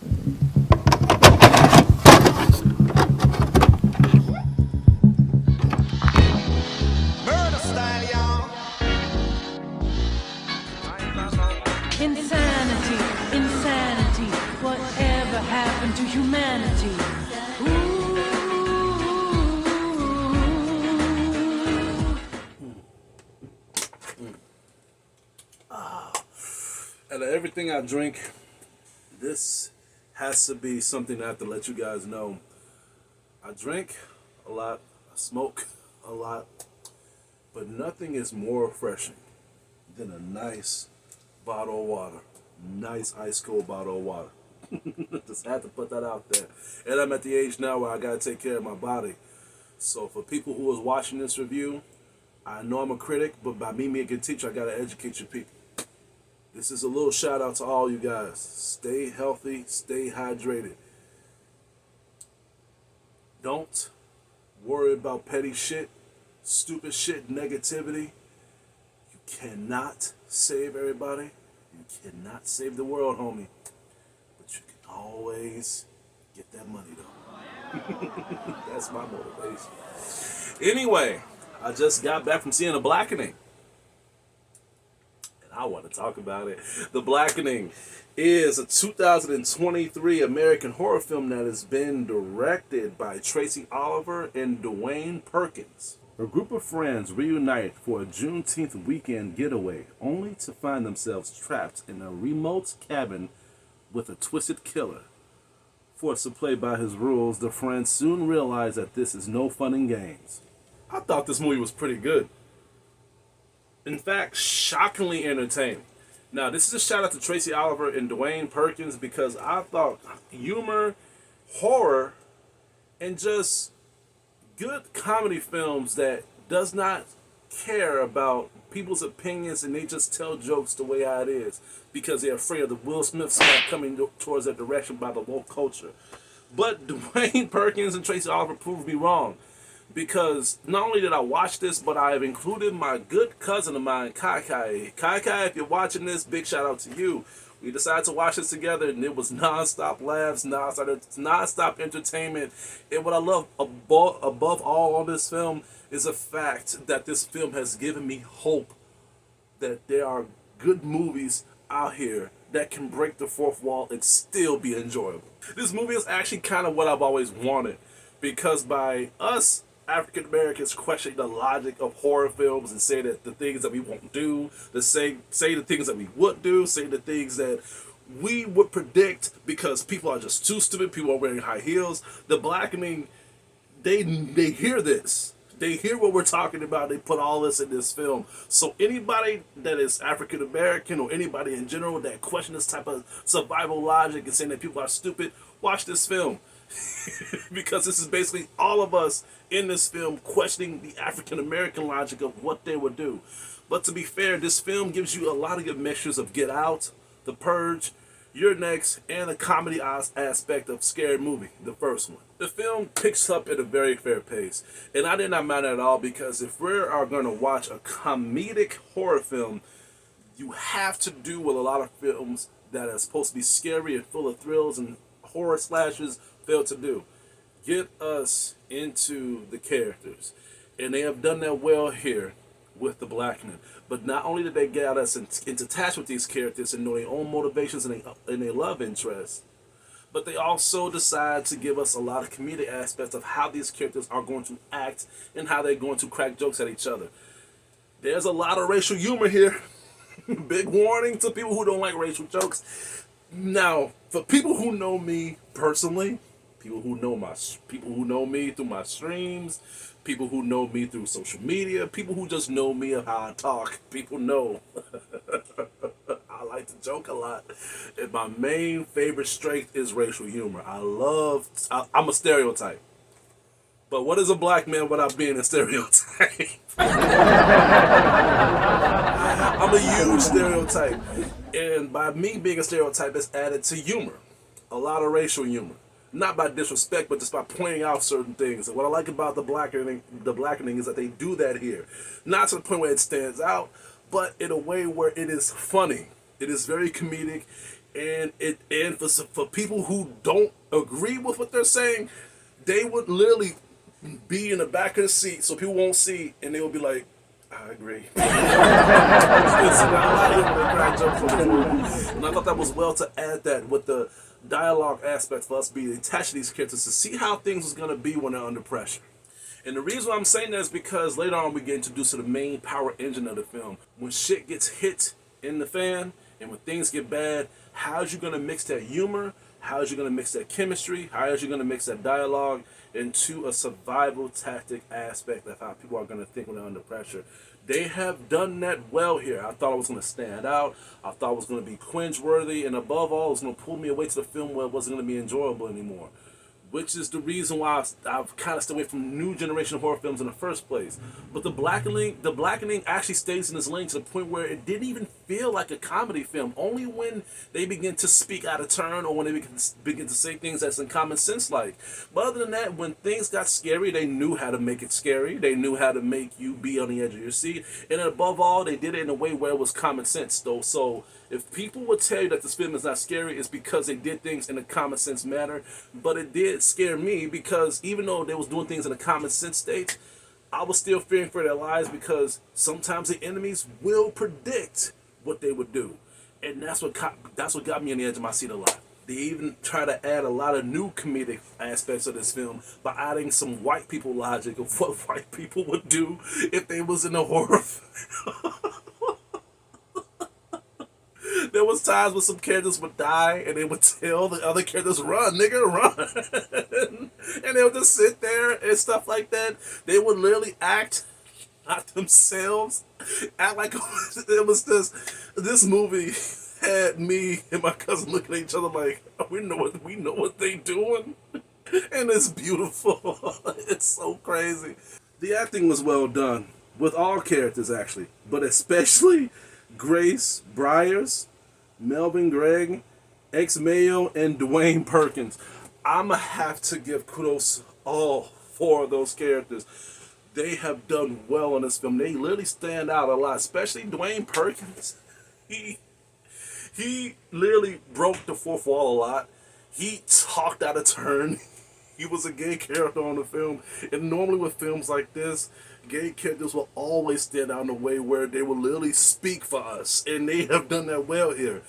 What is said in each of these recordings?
Murder style, y'all. Insanity, insanity, whatever happened to humanity? Ooh. Out of everything I drink, this has to be something I have to let you guys know. I drink a lot, I smoke a lot, but nothing is more refreshing than a nice bottle of water. Nice ice cold bottle of water. Just had to put that out there. And I'm at the age now where I gotta take care of my body. So for people who is watching this review, I know I'm a critic, but by me being a good teacher, I gotta educate your people. This is a little shout out to all you guys. Stay healthy, stay hydrated. Don't worry about petty shit, stupid shit, negativity. You cannot save everybody. You cannot save the world, homie. But you can always get that money, though. That's my motivation. Anyway, I just got back from seeing The Blackening. And I want to talk about it. The Blackening is a 2023 American horror film that has been directed by Tracy Oliver and Dwayne Perkins. A group of friends reunite for a Juneteenth weekend getaway, only to find themselves trapped in a remote cabin with a twisted killer. Forced to play by his rules, the friends soon realize that this is no fun and games. I thought this movie was pretty good. In fact, shockingly entertaining. Now, this is a shout out to Tracy Oliver and Dwayne Perkins because I thought humor, horror, and just good comedy films that does not care about people's opinions and they just tell jokes the way how it is because they're afraid of the Will Smith smack coming towards that direction by the woke culture. But Dwayne Perkins and Tracy Oliver proved me wrong because not only did I watch this, but I have included my good cousin of mine, Kai Kai. Kai Kai, if you're watching this, big shout out to you. We decided to watch this together, and it was non-stop laughs, non-stop entertainment. And what I love above all on this film is the fact that this film has given me hope that there are good movies out here that can break the fourth wall and still be enjoyable. This movie is actually kind of what I've always wanted, because by us African Americans questioning the logic of horror films and say that the things that we won't do, say the things that we would do, say the things that we would predict because people are just too stupid, people are wearing high heels. The Blackening, they hear this. They hear what we're talking about. They put all this in this film. So anybody that is African American or anybody in general that question this type of survival logic and saying that people are stupid, watch this film. Because this is basically all of us in this film questioning the African American logic of what they would do. But to be fair, this film gives you a lot of good mixtures of Get Out, The Purge, You're Next, and the comedy aspect of Scary Movie, the first one. The film picks up at a very fair pace, and I did not mind it at all because if we are going to watch a comedic horror film, you have to do what a lot of films that are supposed to be scary and full of thrills and horror slashes fail to do. Get us into the characters. And they have done that well here with The Blackening. But not only did they get us into touch with these characters and know their own motivations and their love interests, but they also decide to give us a lot of comedic aspects of how these characters are going to act and how they're going to crack jokes at each other. There's a lot of racial humor here. Big warning to people who don't like racial jokes. Now, for people who know me personally, people who know me through my streams, people who know me through social media, people who just know me of how I talk, people know I like to joke a lot. And my main favorite strength is racial humor. I'm a stereotype. But what is a black man without being a stereotype? I'm a huge stereotype. And by me being a stereotype, it's added to humor. A lot of racial humor. Not by disrespect, but just by pointing out certain things. And what I like about the blackening is that they do that here. Not to the point where it stands out, but in a way where it is funny. It is very comedic. And for people who don't agree with what they're saying, they would literally be in the back of the seat so people won't see, and they will be like, I agree. And I thought that was well to add that with the dialogue aspect for us being attached to these characters to see how things was going to be when they're under pressure. And the reason why I'm saying that is because later on we get introduced to the main power engine of the film. When shit gets hit in the fan and when things get bad, how's you going to mix that humor? How's you going to mix that chemistry? How's you going to mix that dialogue into a survival tactic aspect of how people are going to think when they're under pressure? They have done that well here. I thought it was going to stand out. I thought it was going to be cringe-worthy. And above all, it was going to pull me away to the film where it wasn't going to be enjoyable anymore. Which is the reason why I've kind of stayed away from new generation horror films in the first place. But the Blackening actually stays in this lane to the point where it didn't even feel like a comedy film. Only when they begin to speak out of turn or when they begin to say things that's in common sense like. But other than that, when things got scary, they knew how to make it scary. They knew how to make you be on the edge of your seat. And above all, they did it in a way where it was common sense, though. So if people would tell you that this film is not scary, it's because they did things in a common sense manner. But it did scare me because even though they was doing things in a common sense state, I was still fearing for their lives because sometimes the enemies will predict what they would do. And that's what got me on the edge of my seat a lot. They even try to add a lot of new comedic aspects of this film by adding some white people logic of what white people would do if they was in a horror film. There was times when some characters would die and they would tell the other characters, run, nigga, run. And they would just sit there and stuff like that. They would literally act not themselves. Act like it was this movie had me and my cousin looking at each other like, we know what they doing. And it's beautiful. It's so crazy. The acting was well done with all characters actually, but especially Grace Byers, Melvin Gregg, X Mayo, and Dwayne Perkins. I'ma have to give kudos all four of those characters. They have done well in this film. They literally stand out a lot, especially Dwayne Perkins. He literally broke the fourth wall a lot. He talked out of turn. He was a gay character on the film, and normally with films like this, gay characters will always stand out in a way where they will literally speak for us, and they have done that well here.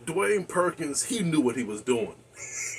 Dwayne Perkins, he knew what he was doing.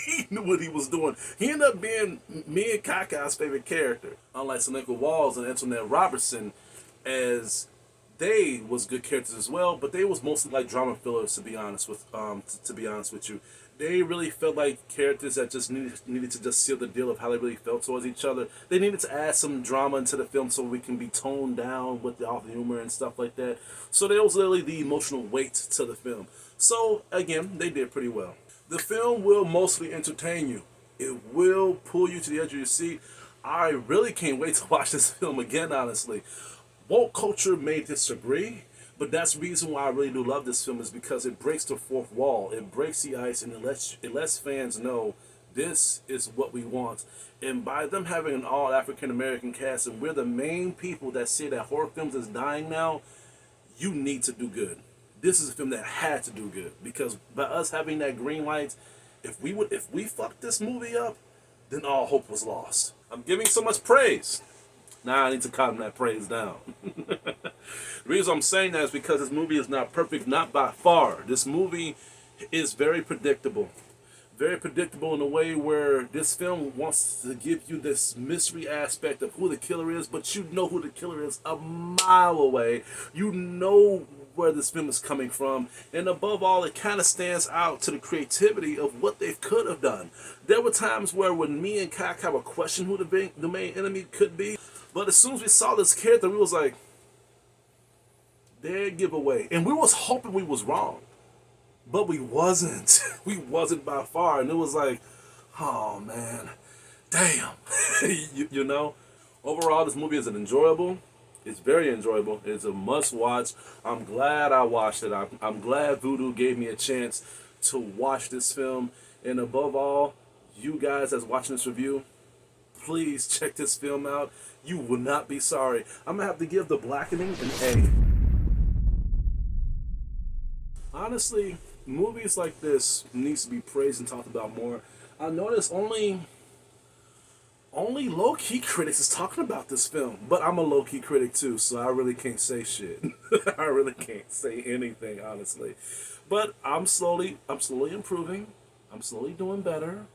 He knew what he was doing. He ended up being me and Kaka's favorite character. Unlike Seneca Walls and Antoinette Robertson, as they was good characters as well, but they was mostly like drama fillers, to be honest with you. They really felt like characters that just needed to just seal the deal of how they really felt towards each other. They needed to add some drama into the film so we can be toned down with all the humor and stuff like that. So there was literally the emotional weight to the film. So again, they did pretty well. The film will mostly entertain you. It will pull you to the edge of your seat. I really can't wait to watch this film again, honestly. Woke culture may disagree, but that's the reason why I really do love this film is because it breaks the fourth wall. It breaks the ice and it lets fans know this is what we want. And by them having an all African American cast and we're the main people that say that horror films is dying now, you need to do good. This is a film that had to do good because by us having that green light, if we fucked this movie up, then all hope was lost. I'm giving so much praise. Now I need to calm that praise down. The reason I'm saying that is because this movie is not perfect, not by far. This movie is very predictable. Very predictable in a way where this film wants to give you this mystery aspect of who the killer is, but you know who the killer is a mile away. You know where this film is coming from, and above all, it kind of stands out to the creativity of what they could have done. There were times where when me and Kaka would question who the main enemy could be, but as soon as we saw this character, we was like, their giveaway. And we was hoping we was wrong. But we wasn't. We wasn't by far. And it was like, oh man, damn. you know? Overall, this movie is enjoyable. It's very enjoyable. It's a must watch. I'm glad I watched it. I'm glad Voodoo gave me a chance to watch this film. And above all, you guys that's watching this review, please check this film out. You will not be sorry. I'm going to have to give The Blackening an A. Honestly, movies like this needs to be praised and talked about more. I notice only low-key critics is talking about this film, but I'm a low-key critic too, so I really can't say shit. I really can't say anything, honestly. But I'm slowly improving. I'm slowly doing better.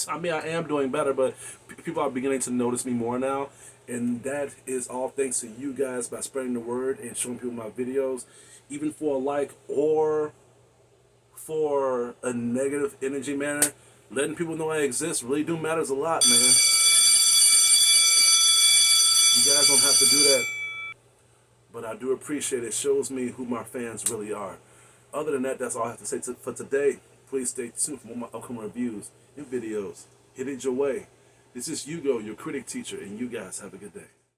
I mean, I am doing better, but people are beginning to notice me more now, and that is all thanks to you guys by spreading the word and showing people my videos, even for a like or for a negative energy manner. Letting people know I exist really do matters a lot, man. You guys don't have to do that, but I do appreciate it. It shows me who my fans really are. Other than that, that's all I have to say for today. Please stay tuned for more of my upcoming reviews and videos. Hit it your way. This is Hugo, your critic teacher, and you guys have a good day.